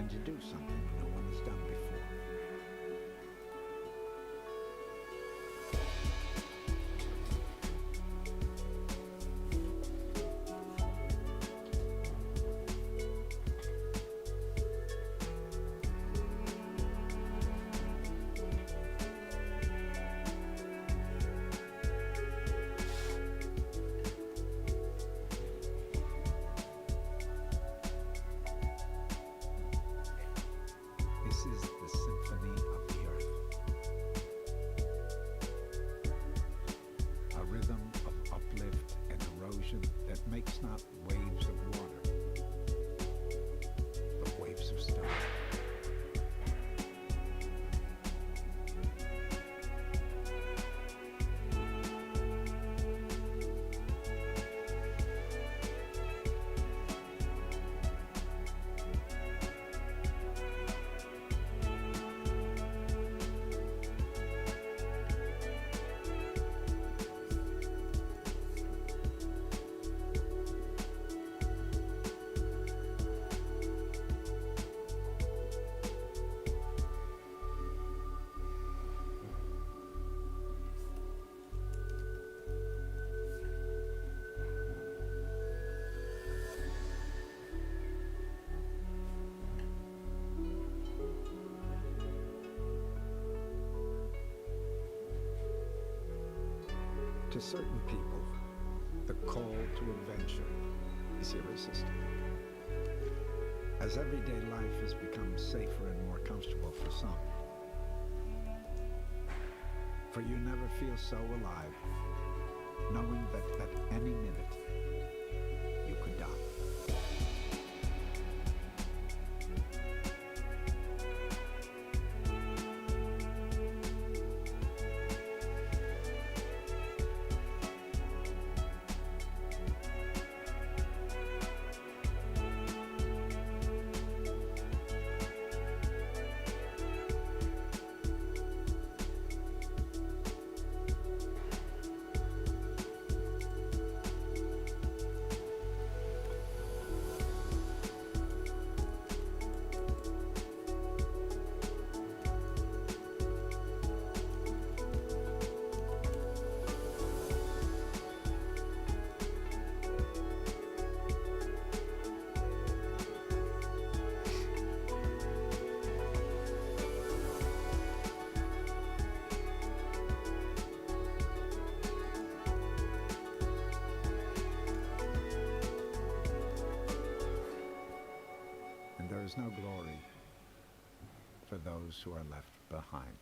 when you do something no one has done before. This is the symphony of the earth, a rhythm of uplift and erosion that makes not waves of water, but waves of stone. To certain people, the call to adventure is irresistible. As everyday life has become safer and more comfortable for some. For you never feel so alive, knowing that at any minute you could die. And there is no glory for those who are left behind.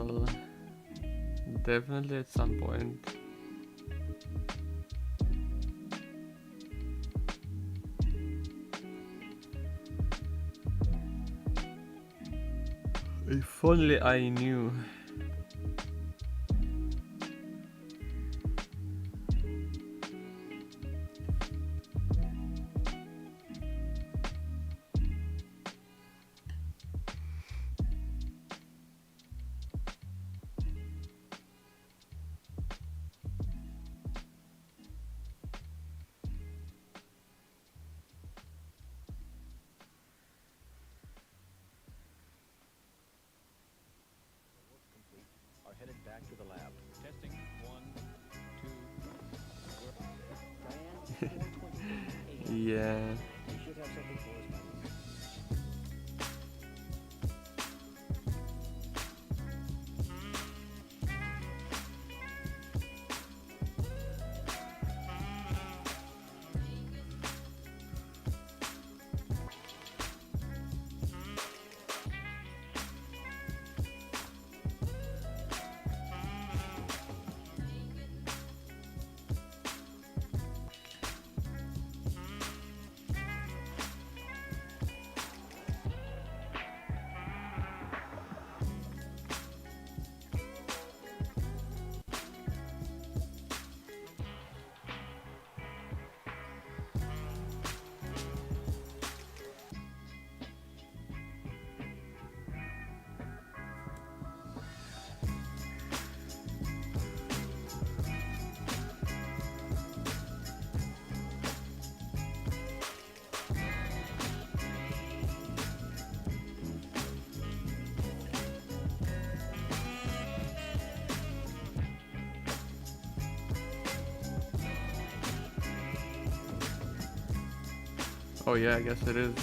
Well, definitely at some point. If only I knew. Are headed back to the lab. Testing 1, 2. Diane, 4:28 a.m. Yeah. You should have something for us by now. Oh yeah, I guess it is.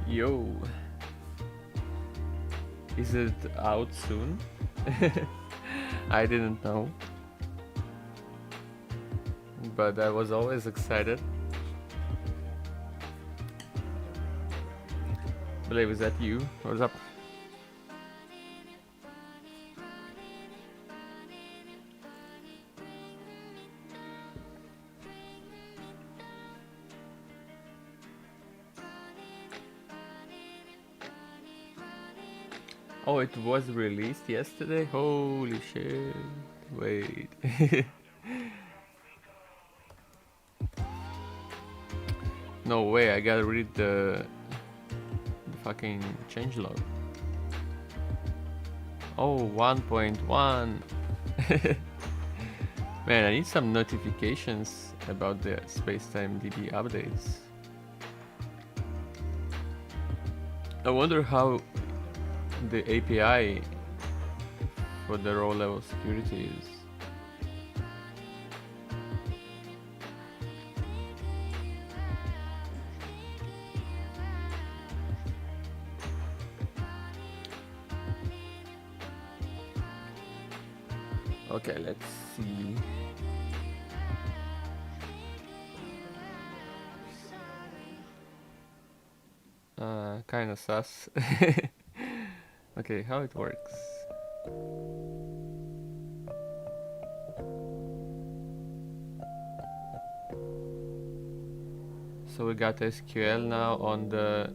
Yo. Is it out soon? I didn't know. But I was always excited. Believe, is that you? What's up? Oh, it was released yesterday? Holy shit. Wait. No way, I gotta read the fucking changelog. Oh, 1.1. Man, I need some notifications about the Spacetime DB updates. I wonder how the API for the row level security is. Okay, let's see. Kinda sus. Okay, how it works. So we got SQL now on the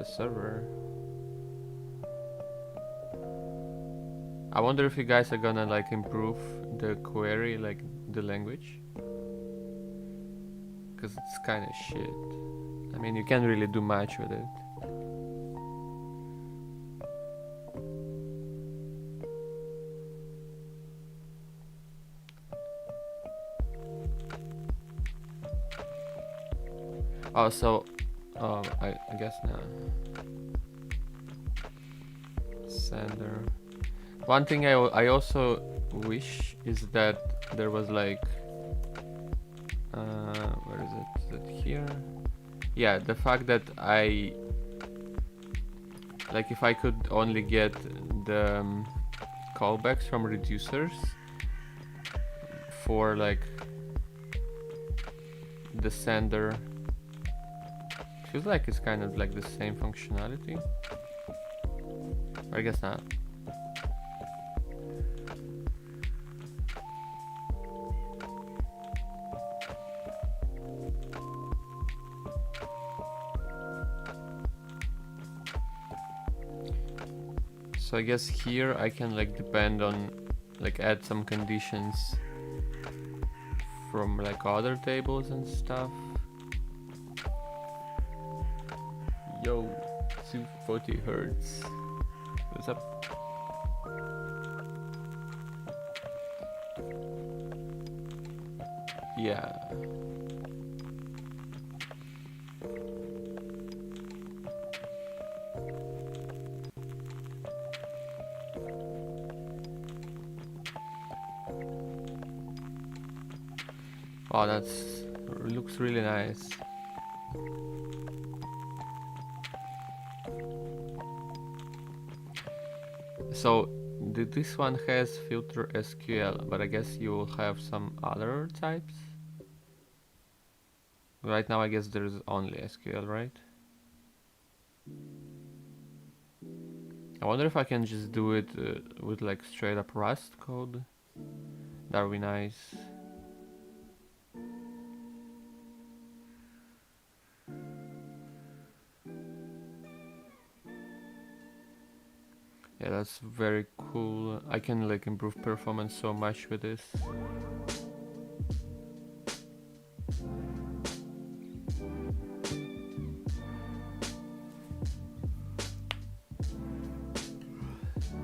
server. I wonder if you guys are gonna like improve the query, like the language, because it's kind of shit. I mean, you can't really do much with it. Oh, so I guess now. Sender. One thing I also wish is that there was like where is it? Is it here? Yeah, the fact that I like if I could only get the callbacks from reducers for like the sender. Feels like it's kind of like the same functionality. Or I guess not. So I guess here I can like depend on like add some conditions from like other tables and stuff. Yo, 240 hertz. What's up? Yeah. Wow, that's looks really nice. So this one has filter SQL, but I guess you will have some other types. Right now I guess there's only SQL, right? I wonder if I can just do it with like straight up Rust code. That would be nice. Yeah, that's very cool. I can like improve performance so much with this.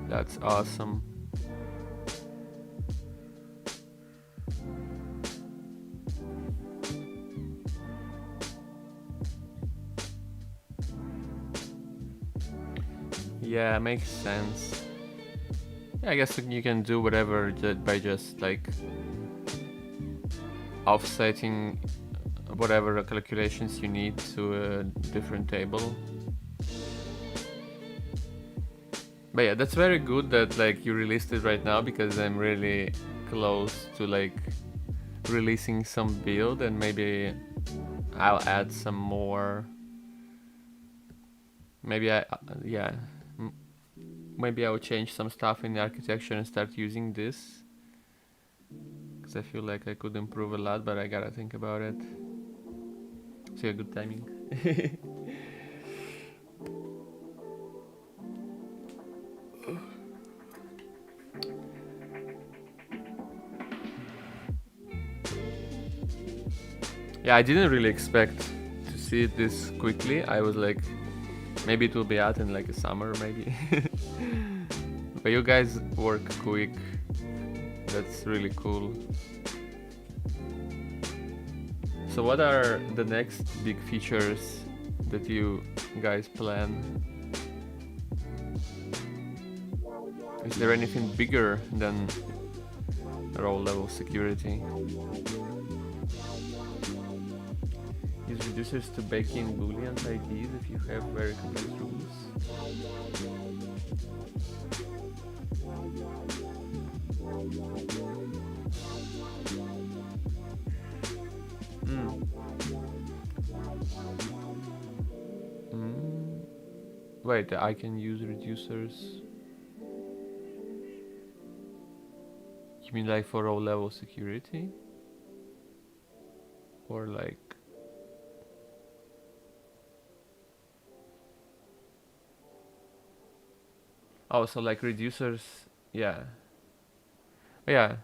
That's awesome. Yeah, makes sense. Yeah, I guess you can do whatever by just like offsetting whatever calculations you need to a different table. But yeah, that's very good that like you released it right now, because I'm really close to like releasing some build, and maybe I'll add some more. Maybe maybe I'll change some stuff in the architecture and start using this, because I feel like I could improve a lot, but I gotta think about it. So yeah, good timing. Yeah, I didn't really expect to see it this quickly. I was like, maybe it will be out in like a summer, maybe. But you guys work quick. That's really cool. So what are the next big features that you guys plan? Is there anything bigger than row level security? Use reducers to bake in Boolean IDs if you have very complex rules. Wait, I can use reducers. You mean like for row level security? Or like... Oh, so like reducers, yeah. Yeah.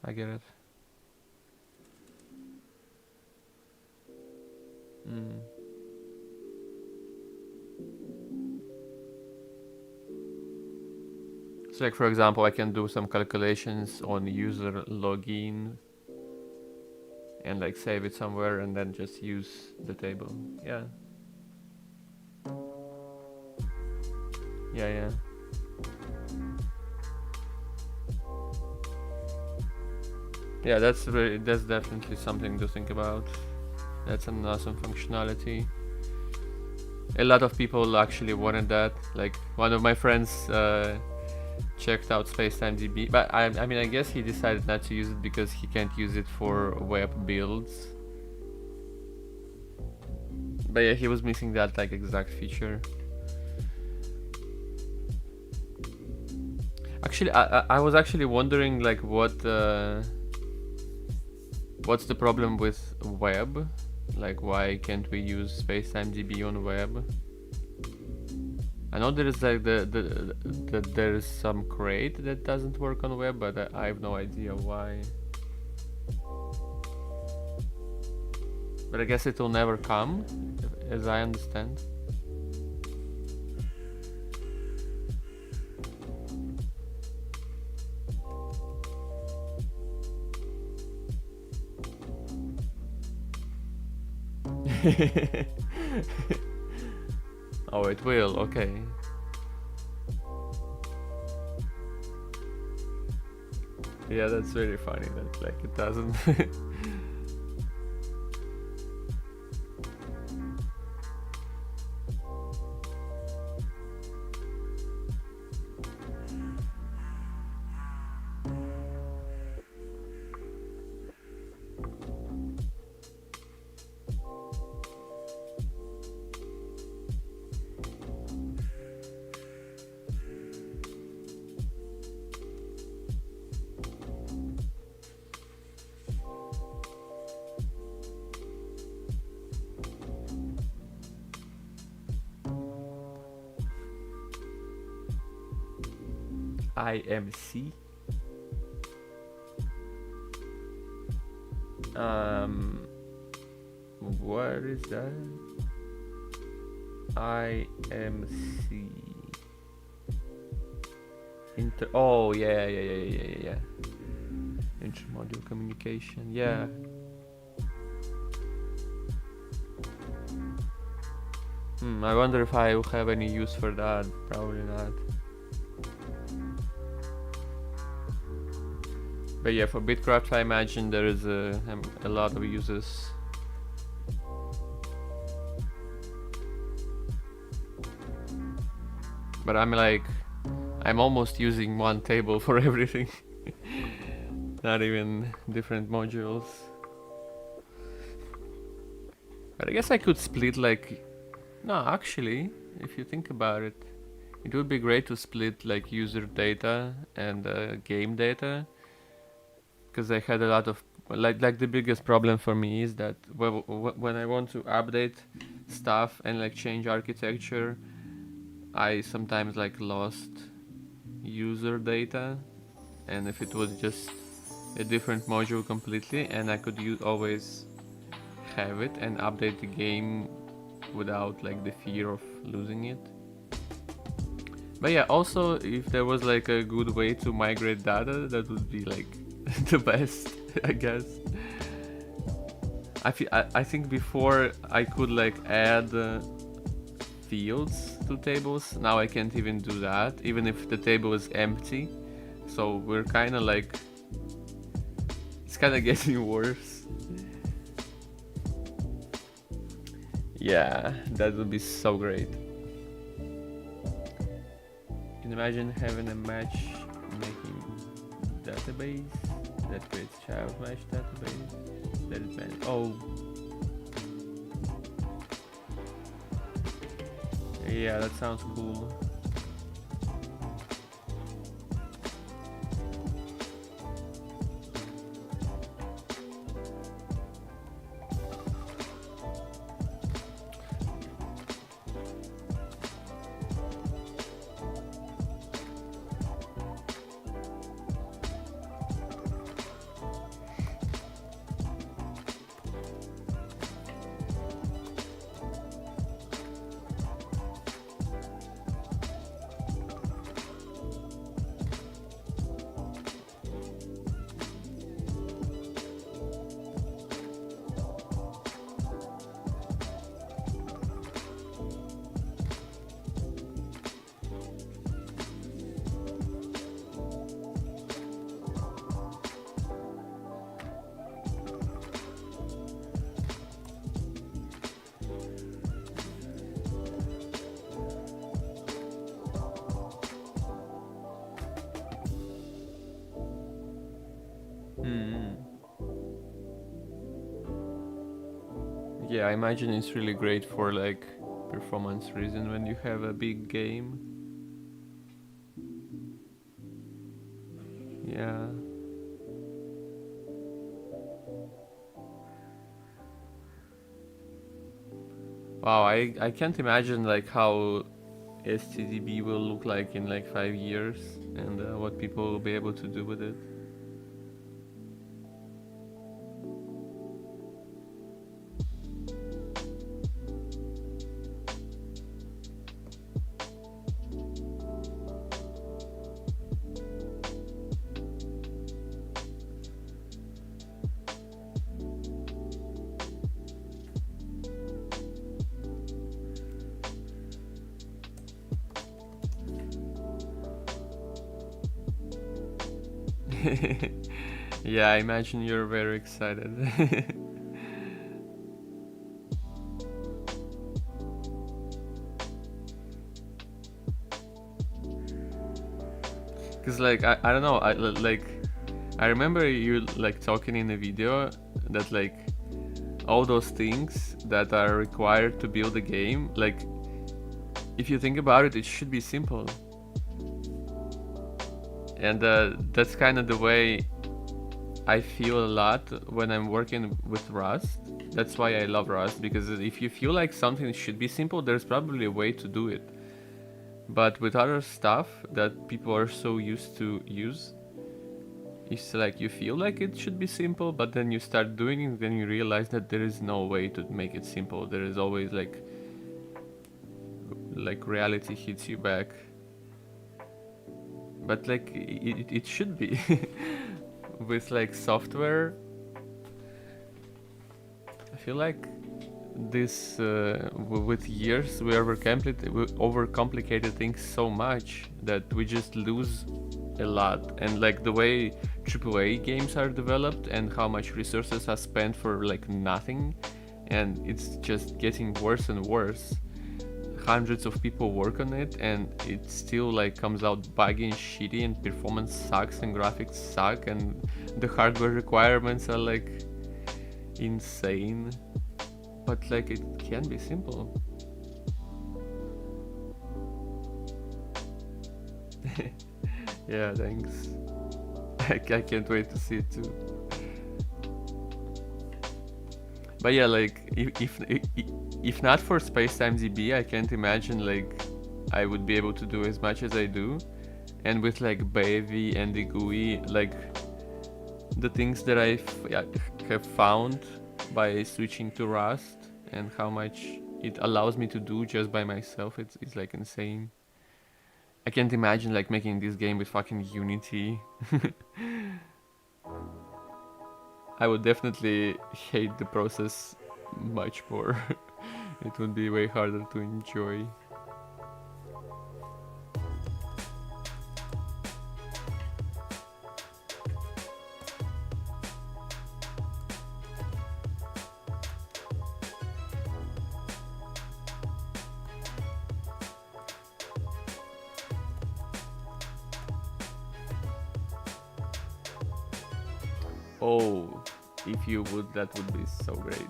I get it. So like for example, I can do some calculations on user login and like save it somewhere and then just use the table. Yeah. Yeah. Yeah, that's definitely something to think about. That's an awesome functionality. A lot of people actually wanted that. Like one of my friends checked out SpacetimeDB, but I mean I guess he decided not to use it because he can't use it for web builds. But yeah, he was missing that like exact feature. Actually, I was actually wondering like what's the problem with web? Like why can't we use SpacetimeDB on web? I know there is like there is some crate that doesn't work on web, but I have no idea why. But I guess it will never come, as I understand. Oh, it will, okay. Yeah, that's very funny that like it doesn't. IMC. What is that? IMC. Oh yeah. Inter-module communication. Yeah. I wonder if I will have any use for that. Probably not. But yeah, for Bitcraft, I imagine there is a lot of uses. But I'm almost using one table for everything. Not even different modules. But I guess I could split no, actually, if you think about it, it would be great to split like user data and game data. Because I had a lot of like the biggest problem for me is that when I want to update stuff and like change architecture, I sometimes like lost user data, and if it was just a different module completely, and I could always have it and update the game without like the fear of losing it. But yeah, also if there was like a good way to migrate data, that would be like the best, I guess. I think before I could like add fields to tables. Now I can't even do that, even if the table is empty. So we're kind of like, it's kind of getting worse. Yeah, that would be so great. Can you imagine having a matchmaking database that creates child match database that is yeah, that sounds cool. Yeah, I imagine it's really great for like performance reason when you have a big game. Yeah. Wow, I can't imagine like how STDB will look like in like 5 years and what people will be able to do with it. Yeah, I imagine you're very excited. Cause like I don't know, I remember you like talking in a video that like all those things that are required to build a game, like if you think about it, it should be simple. And that's kind of the way I feel a lot when I'm working with Rust. That's why I love Rust, because if you feel like something should be simple, there's probably a way to do it. But with other stuff that people are so used to use, it's like you feel like it should be simple, but then you start doing it, then you realize that there is no way to make it simple. There is always like reality hits you back. But like it should be. With like software, I feel like this with years we overcomplicated things so much that we just lose a lot. And like the way AAA games are developed and how much resources are spent for like nothing, and it's just getting worse and worse. Hundreds of people work on it and it still like comes out buggy and shitty, and performance sucks and graphics suck, and the hardware requirements are like insane. But like it can be simple. Yeah, thanks. I can't wait to see it too. But yeah, like if not for Spacetime DB, I can't imagine like I would be able to do as much as I do. And with like Bevy and the GUI, like the things that I have found by switching to Rust and how much it allows me to do just by myself, it's like insane. I can't imagine like making this game with fucking Unity. I would definitely hate the process much more. It would be way harder to enjoy. Oh, if you would, that would be so great.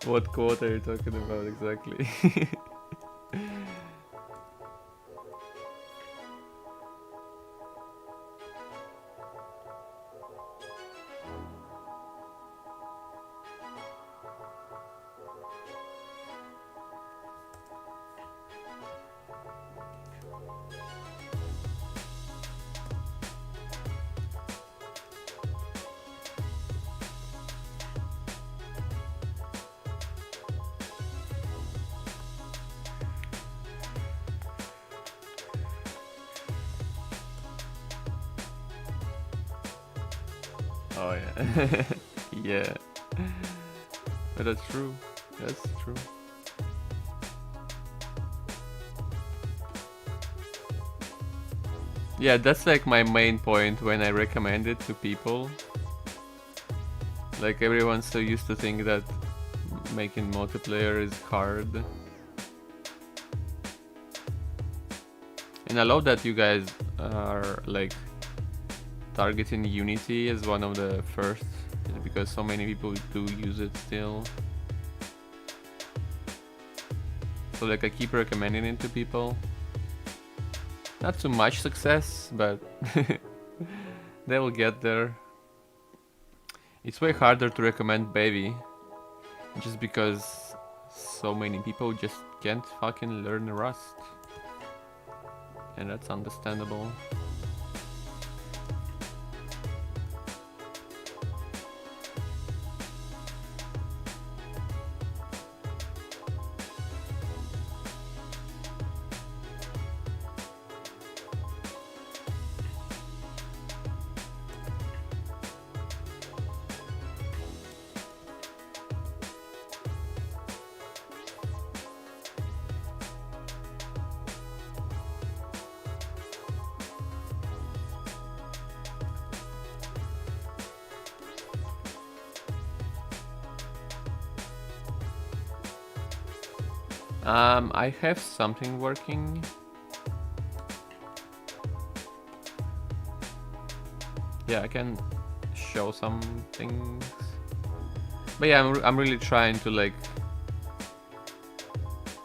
What quote are you talking about exactly? Oh yeah. Yeah. But that's true. That's true. Yeah, that's like my main point when I recommend it to people. Like everyone's so used to think that making multiplayer is hard. And I love that you guys are like targeting Unity as one of the first, because so many people do use it still. So like I keep recommending it to people. Not too much success, but they will get there. It's way harder to recommend Bevy, just because so many people just can't fucking learn Rust. And that's understandable. I have something working. Yeah, I can show some things. But yeah, I'm really trying to like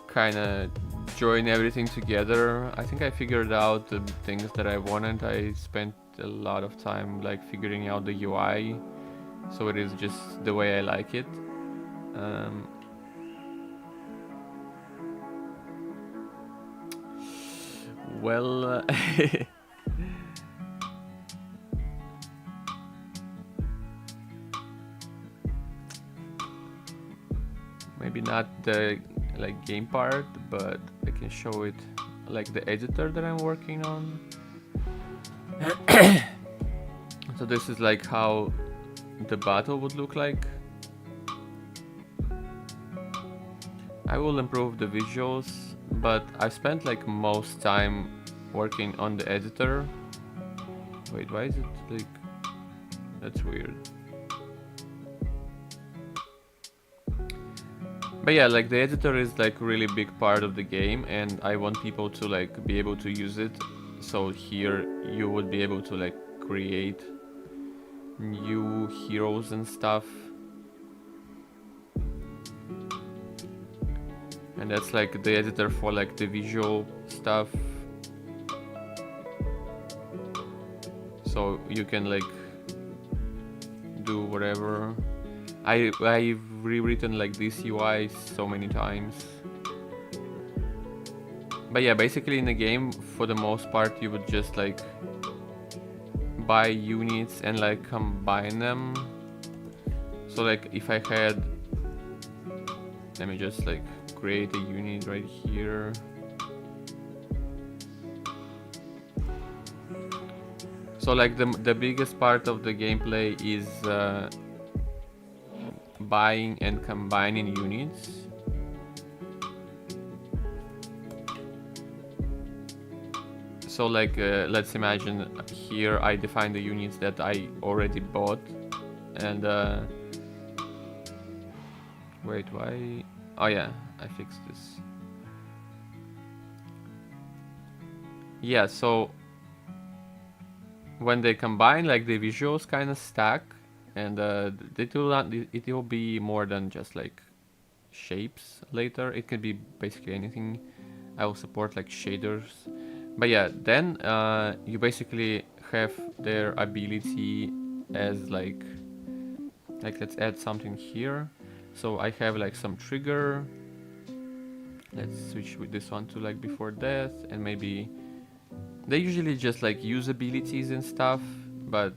kind of join everything together. I think I figured out the things that I wanted. I spent a lot of time like figuring out the UI, so it is just the way I like it. Well, maybe not the like game part, but I can show it like the editor that I'm working on. So this is like how the battle would look like. I will improve the visuals, but I spent like most time working on the editor. Wait, why is it like... That's weird. But yeah, like the editor is like really big part of the game, and I want people to like be able to use it. So here you would be able to like create new heroes and stuff. And that's like the editor for like the visual stuff. So you can like do whatever. I've rewritten like this UI so many times. But yeah, basically in the game, for the most part, you would just like buy units and like combine them. So like if I had, let me just like create a unit right here. So like the biggest part of the gameplay is buying and combining units. So like let's imagine here I define the units that I already bought, and wait, why? Oh yeah, I fixed this. Yeah, so when they combine, like the visuals kind of stack, and it will be more than just like shapes later. It can be basically anything. I will support like shaders. But yeah, then you basically have their ability as like let's add something here. So I have like some trigger. Let's switch with this one to like before death, and maybe they usually just like use abilities and stuff, but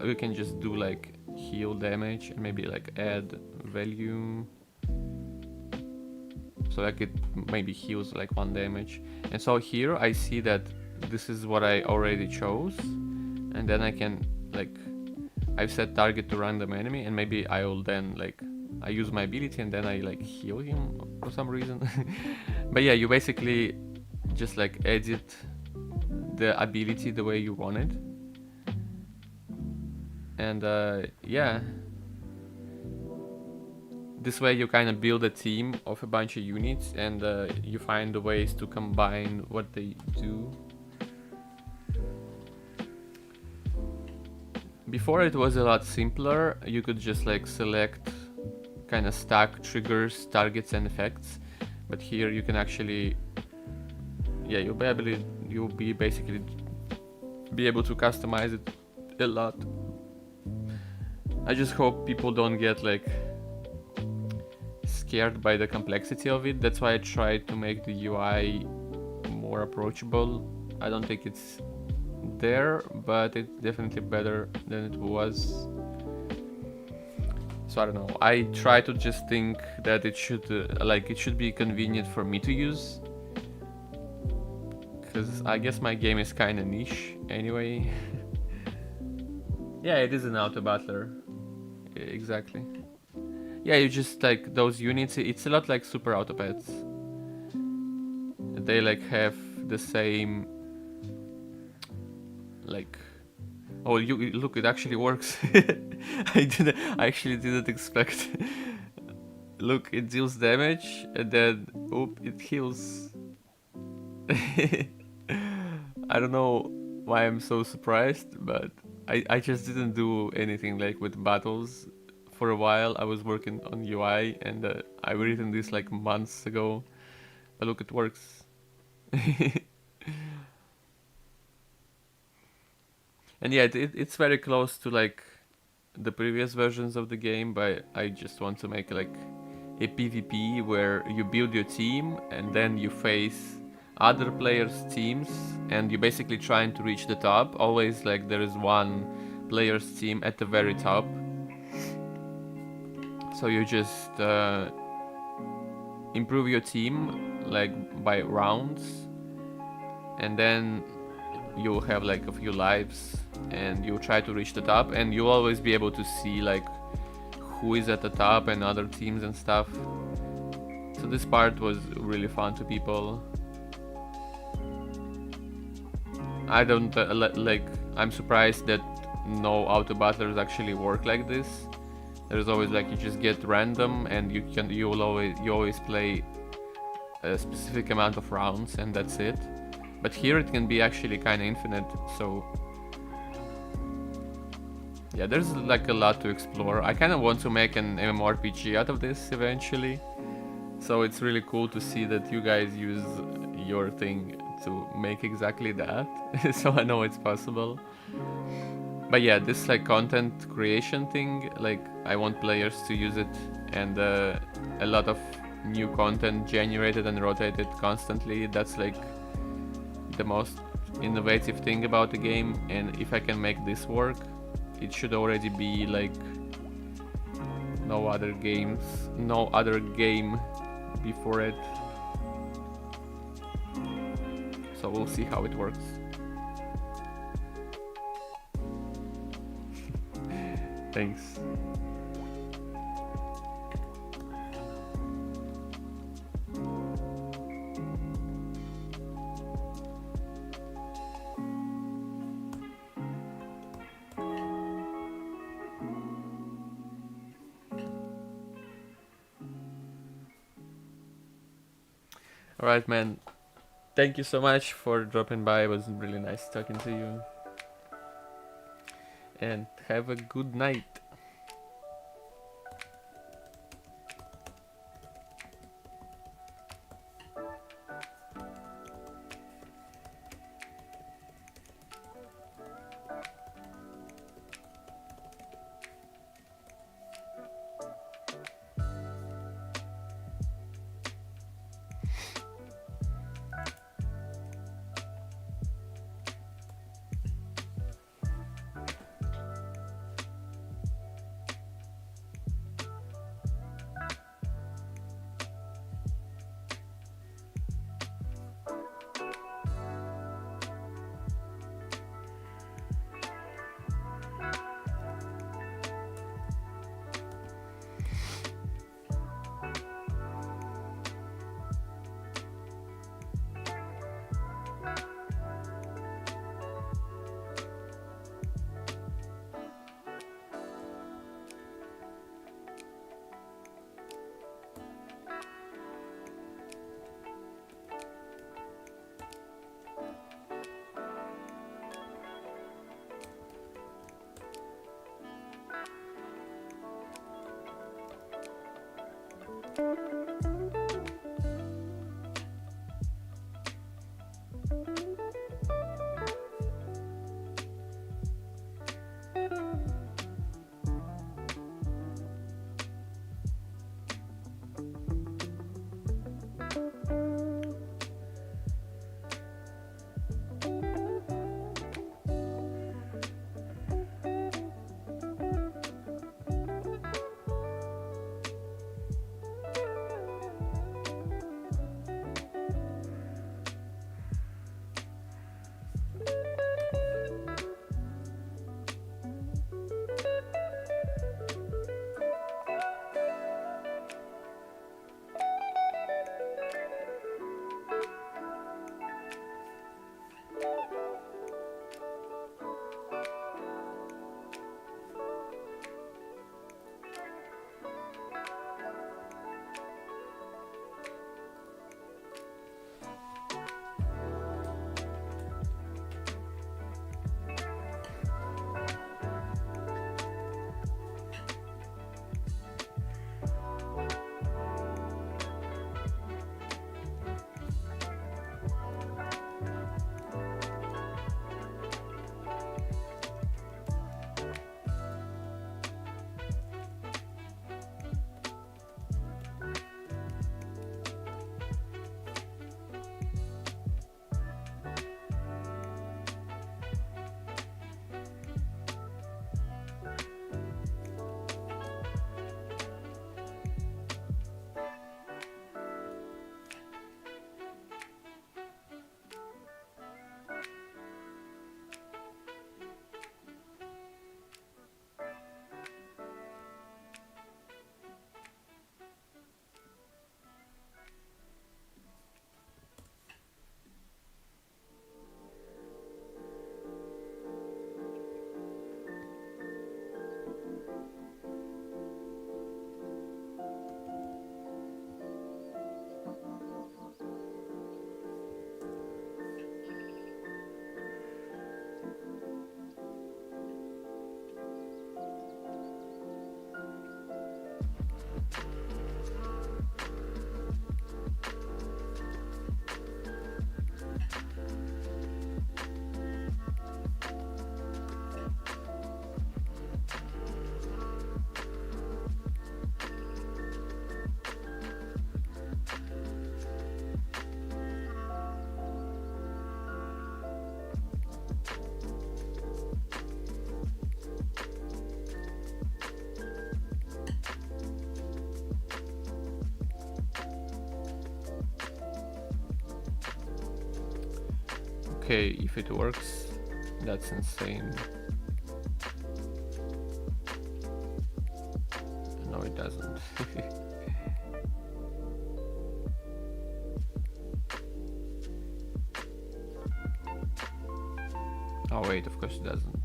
we can just do like heal damage and maybe like add value. So like it maybe heals like 1 damage. And so here I see that this is what I already chose, and then I can like, I've set target to random enemy, and maybe I will then like, I use my ability and then I like heal him for some reason. But yeah, you basically just like edit the ability the way you want it. And yeah, this way you kind of build a team of a bunch of units, and you find the ways to combine what they do. Before it was a lot simpler. You could just like select, kind of stack triggers, targets and effects. But here you can actually, yeah, you'll be basically be able to customize it a lot. I just hope people don't get like scared by the complexity of it. That's why I tried to make the UI more approachable. I don't think it's there, but it's definitely better than it was. So I don't know, I try to just think that it should it should be convenient for me to use, because I guess my game is kind of niche anyway. Yeah, it is an autobattler. Exactly. Yeah, you just like those units, it's a lot like super autopets. They like have the same like, oh, you look, it actually works. I actually didn't expect. Look, it deals damage and then oop, it heals. I don't know why I'm so surprised, but I just didn't do anything like with battles for a while. I was working on UI, and I written this like months ago, but look, it works. And yeah, it's very close to like the previous versions of the game, but I just want to make like a PvP where you build your team and then you face other players' teams, and you're basically trying to reach the top. Always like there is one player's team at the very top. So you just improve your team like by rounds, and then you have like a few lives, and you try to reach the top, and you'll always be able to see like who is at the top and other teams and stuff. So this part was really fun to people. I don't like. I'm surprised that no auto battlers actually work like this. There's always like you just get random, and you always play a specific amount of rounds, and that's it. But here it can be actually kind of infinite. So yeah, there's like a lot to explore. I kind of want to make an MMORPG out of this eventually. So it's really cool to see that you guys use your thing to make exactly that. So I know it's possible. But yeah, this like content creation thing, like I want players to use it, and a lot of new content generated and rotated constantly. That's like the most innovative thing about the game, and if I can make this work, it should already be like no other game before it. So we'll see how it works. Thanks. Alright, man. Thank you so much for dropping by. It was really nice talking to you. And have a good night. okay if it works. That's insane. No, it doesn't. Oh wait, of course it doesn't.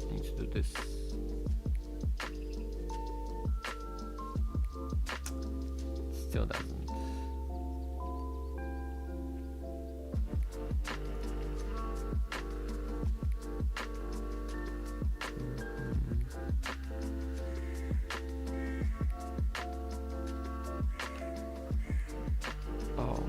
I need to do this. Still doesn't. Oh.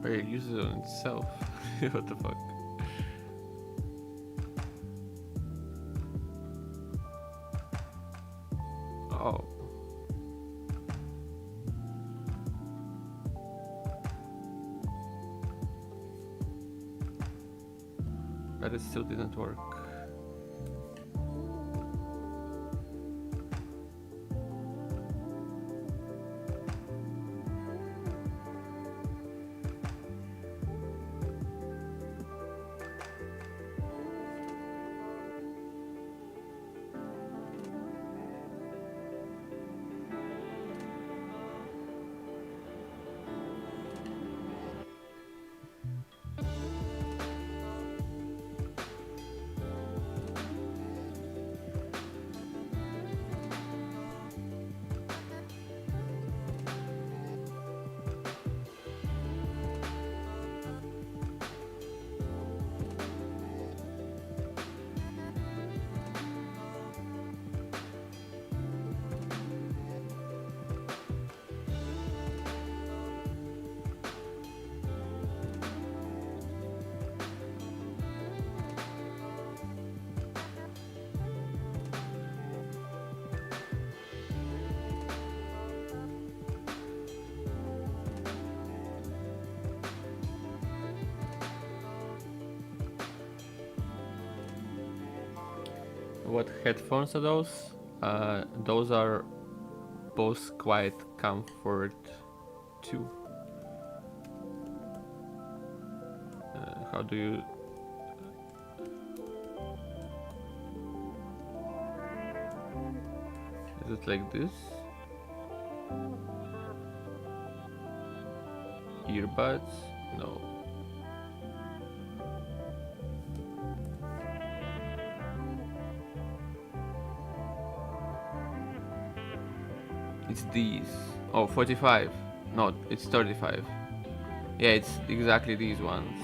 But it uses it on itself. What the fuck? Oh. But it still didn't work. What headphones are those? Those are Bose Quiet Comfort 2. How do you... Is it like this? Earbuds? No. It's these. Oh, 45. No, it's 35. Yeah, it's exactly these ones.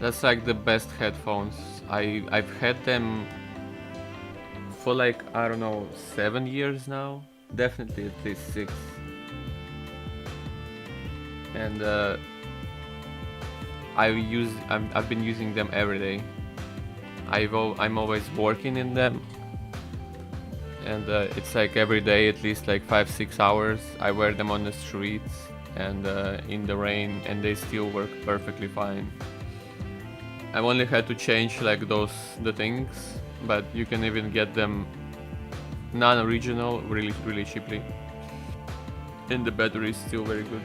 That's like the best headphones. I've had them for like, I don't know, 7 years now. Definitely at least 6. And I've been using them every day. I'm always working in them, and it's like every day at least like 5-6 hours. I wear them on the streets and in the rain, and they still work perfectly fine. I've only had to change like the things, but you can even get them non-original really cheaply, and the battery is still very good.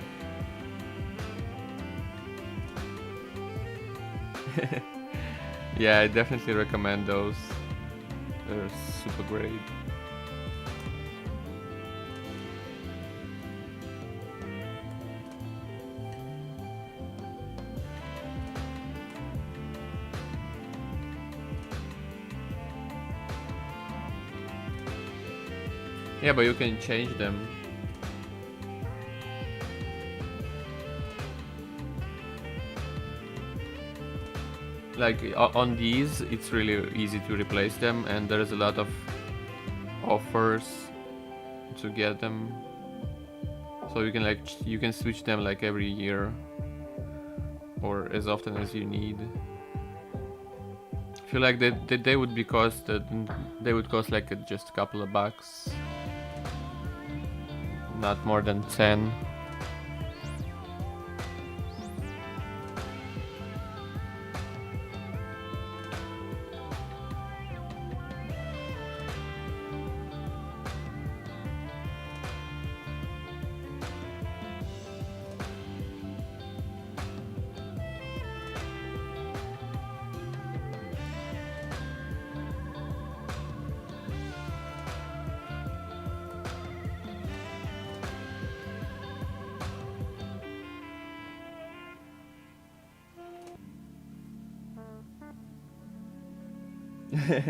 Yeah, I definitely recommend those. They're super great. Yeah, but you can change them. Like on these, it's really easy to replace them, and there's a lot of offers to get them. So you can switch them like every year or as often as you need. I feel like they would cost like just a couple of bucks, not more than 10.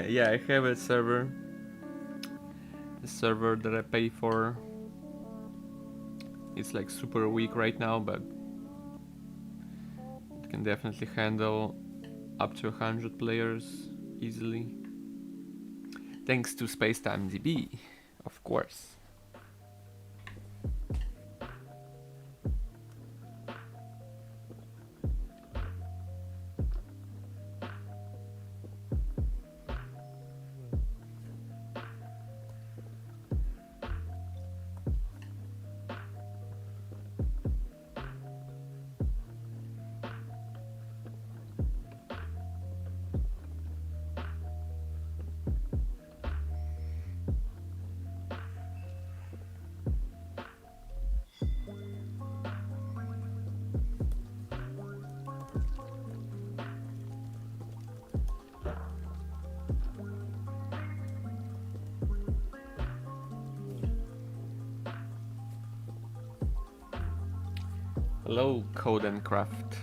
Yeah, I have a server that I pay for. It's like super weak right now, but it can definitely handle up to 100 players easily. Thanks to Spacetime DB, of course. Hello, Code and Craft.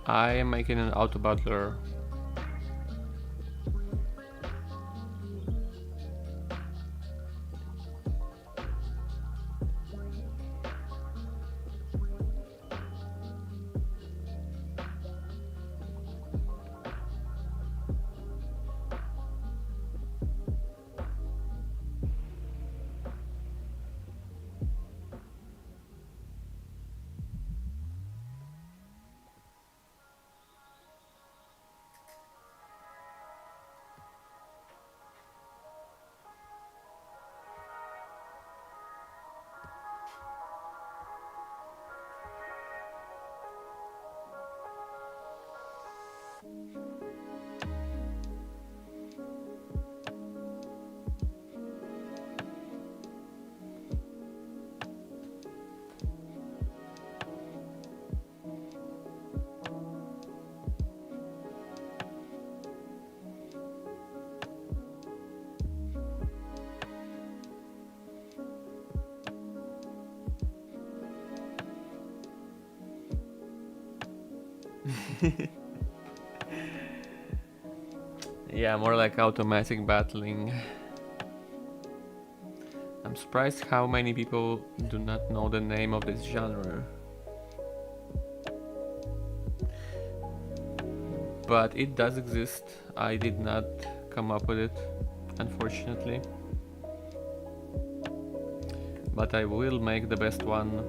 I am making an autobattler. Yeah, more like automatic battling. I'm surprised how many people do not know the name of this genre. But it does exist. I did not come up with it, unfortunately. But I will make the best one.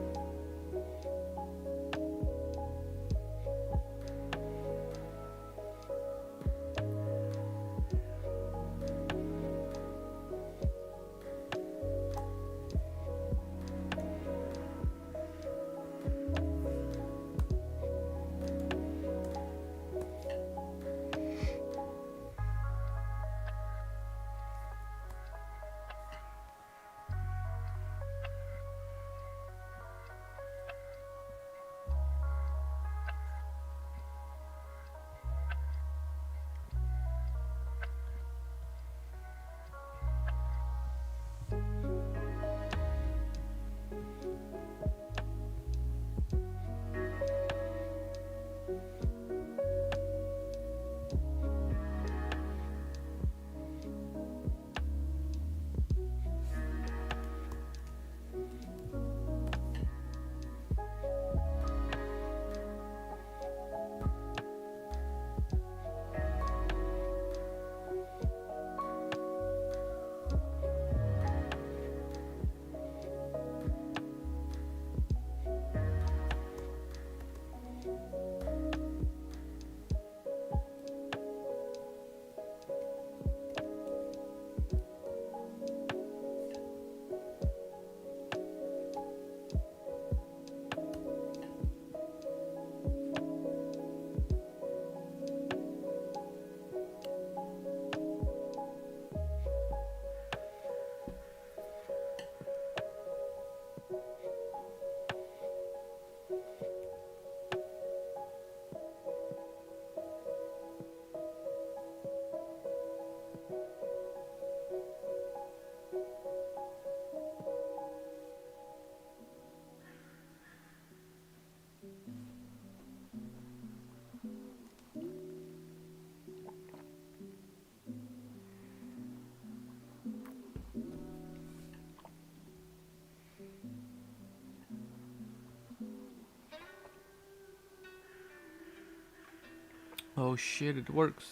Oh shit, it works.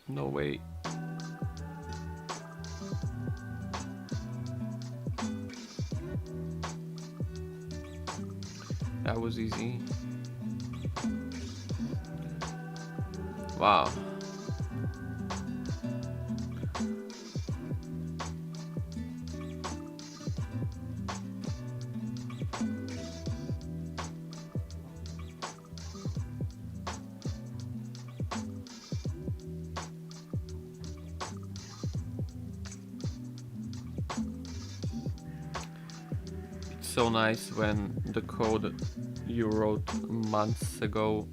No way. That was easy. Wow. It's so nice when the code you wrote months ago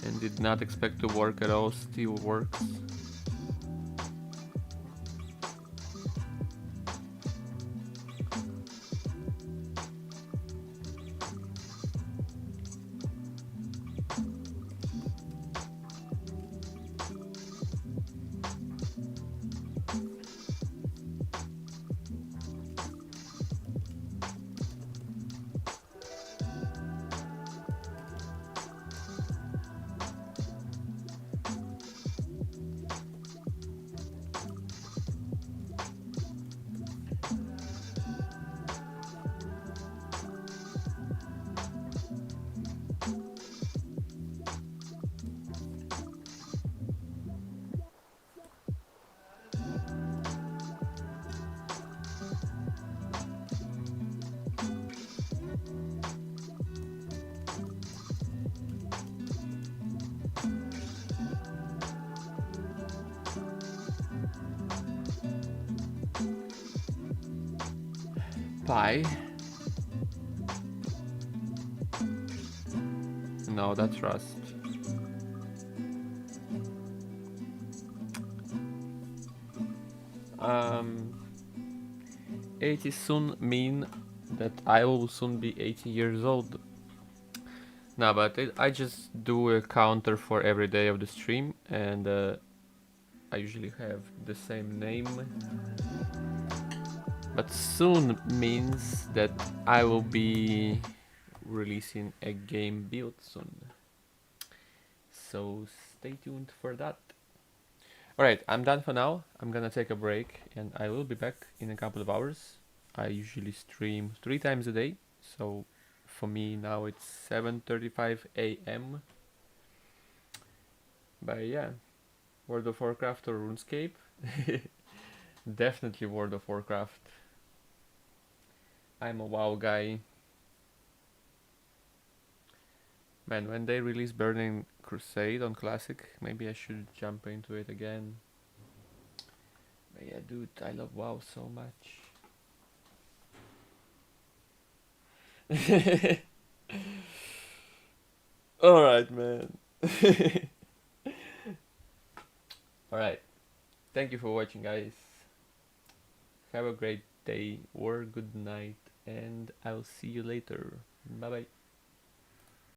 and did not expect to work at all still works. Pie. No, that's Rust. Um, 80 soon mean that I will soon be 80 years old. No, but I just do a counter for every day of the stream, and I usually have the same name. But soon means that I will be releasing a game build soon. So stay tuned for that. Alright, I'm done for now. I'm gonna take a break and I will be back in a couple of hours. I usually stream 3 times a day, so for me now it's 7:35 a.m. But yeah, World of Warcraft or RuneScape? Definitely World of Warcraft. I'm a WoW guy. Man, when they release Burning Crusade on Classic, maybe I should jump into it again. But yeah, dude, I love WoW so much. Alright, man. Alright. Thank you for watching, guys. Have a great day or good night, and I'll see you later. Bye bye.